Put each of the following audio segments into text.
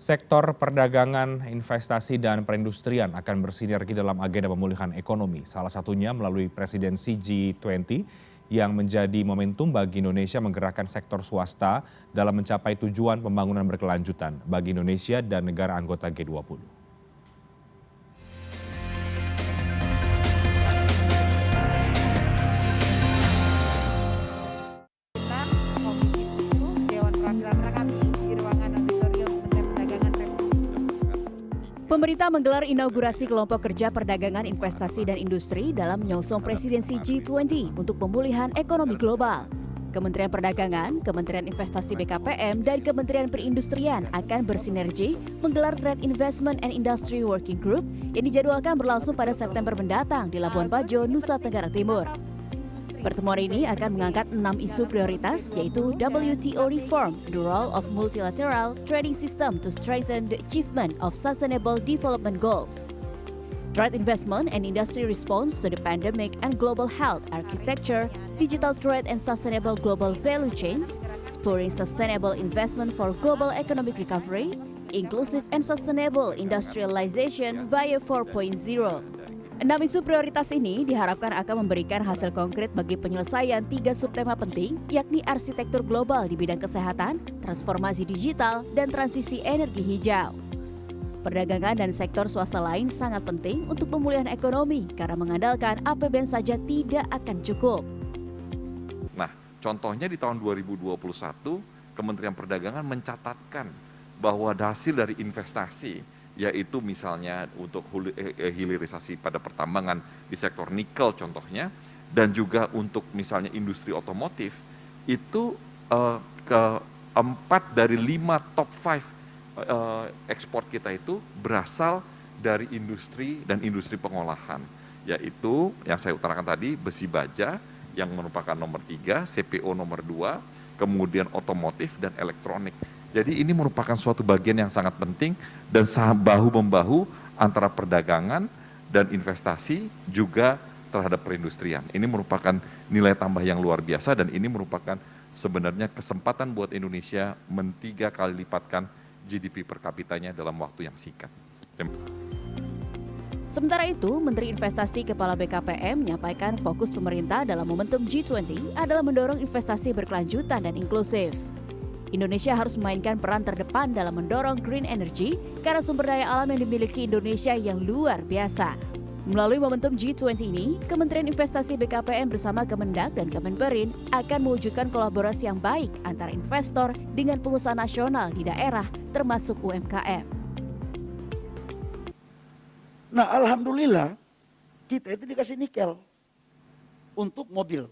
Sektor perdagangan, investasi, dan perindustrian akan bersinergi dalam agenda pemulihan ekonomi. Salah satunya melalui presidensi G20 yang menjadi momentum bagi Indonesia menggerakkan sektor swasta dalam mencapai tujuan pembangunan berkelanjutan bagi Indonesia dan negara anggota G20. Pemerintah menggelar inaugurasi kelompok kerja perdagangan, investasi, dan industri dalam menyongsong presidensi G20 untuk pemulihan ekonomi global. Kementerian Perdagangan, Kementerian Investasi BKPM, dan Kementerian Perindustrian akan bersinergi menggelar Trade Investment and Industry Working Group yang dijadwalkan berlangsung pada September mendatang di Labuan Bajo, Nusa Tenggara Timur. Pertemuan ini akan mengangkat 6 isu prioritas, yaitu WTO reform, the role of multilateral trading system to strengthen the achievement of sustainable development goals, trade investment and industry response to the pandemic and global health architecture, digital trade and sustainable global value chains, spurring sustainable investment for global economic recovery, inclusive and sustainable industrialization via 4.0. 6 isu prioritas ini diharapkan akan memberikan hasil konkret bagi penyelesaian 3 subtema penting, yakni arsitektur global di bidang kesehatan, transformasi digital, dan transisi energi hijau. Perdagangan dan sektor swasta lain sangat penting untuk pemulihan ekonomi karena mengandalkan APBN saja tidak akan cukup. Nah, contohnya di tahun 2021, Kementerian Perdagangan mencatatkan bahwa hasil dari investasi, yaitu misalnya untuk hilirisasi pada pertambangan di sektor nikel contohnya, dan juga untuk misalnya industri otomotif, itu keempat dari 5 top 5 ekspor kita itu berasal dari industri dan industri pengolahan, yaitu yang saya utarakan tadi, besi baja yang merupakan nomor 3, CPO nomor 2, kemudian otomotif dan elektronik. Jadi ini merupakan suatu bagian yang sangat penting dan bahu-membahu antara perdagangan dan investasi juga terhadap perindustrian. Ini merupakan nilai tambah yang luar biasa dan ini merupakan sebenarnya kesempatan buat Indonesia 3 kali lipatkan GDP per kapitanya dalam waktu yang singkat. Sementara itu, Menteri Investasi Kepala BKPM menyampaikan fokus pemerintah dalam momentum G20 adalah mendorong investasi berkelanjutan dan inklusif. Indonesia harus memainkan peran terdepan dalam mendorong green energy karena sumber daya alam yang dimiliki Indonesia yang luar biasa. Melalui momentum G20 ini, Kementerian Investasi BKPM bersama Kemendak dan Kemenperin akan mewujudkan kolaborasi yang baik antara investor dengan pengusaha nasional di daerah termasuk UMKM. Nah, alhamdulillah kita itu dikasih nikel untuk mobil.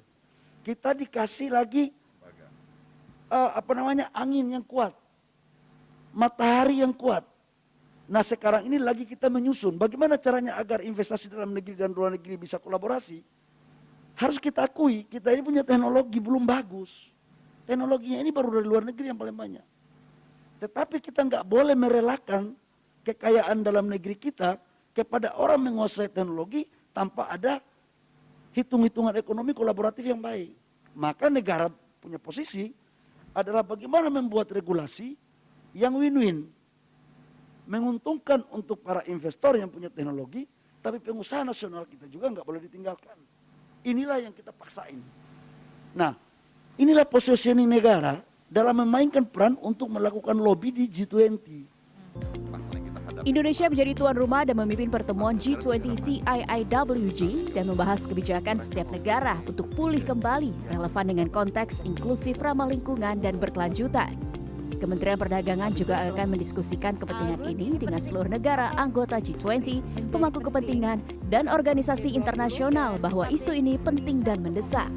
Kita dikasih lagi angin yang kuat, matahari yang kuat. Nah, sekarang ini lagi kita menyusun bagaimana caranya agar investasi dalam negeri dan luar negeri bisa kolaborasi. Harus kita akui, kita ini punya teknologi belum bagus. Teknologinya ini baru dari luar negeri yang paling banyak. Tetapi kita nggak boleh merelakan kekayaan dalam negeri kita kepada orang menguasai teknologi tanpa ada hitung-hitungan ekonomi kolaboratif yang baik. Maka negara punya posisi adalah bagaimana membuat regulasi yang win-win. Menguntungkan untuk para investor yang punya teknologi, tapi pengusaha nasional kita juga nggak boleh ditinggalkan. Inilah yang kita paksain. Nah, inilah positioning negara dalam memainkan peran untuk melakukan lobby di G20. Indonesia menjadi tuan rumah dan memimpin pertemuan G20 TIIWG dan membahas kebijakan setiap negara untuk pulih kembali relevan dengan konteks inklusif, ramah lingkungan, dan berkelanjutan. Kementerian Perdagangan juga akan mendiskusikan kepentingan ini dengan seluruh negara anggota G20, pemangku kepentingan, dan organisasi internasional bahwa isu ini penting dan mendesak.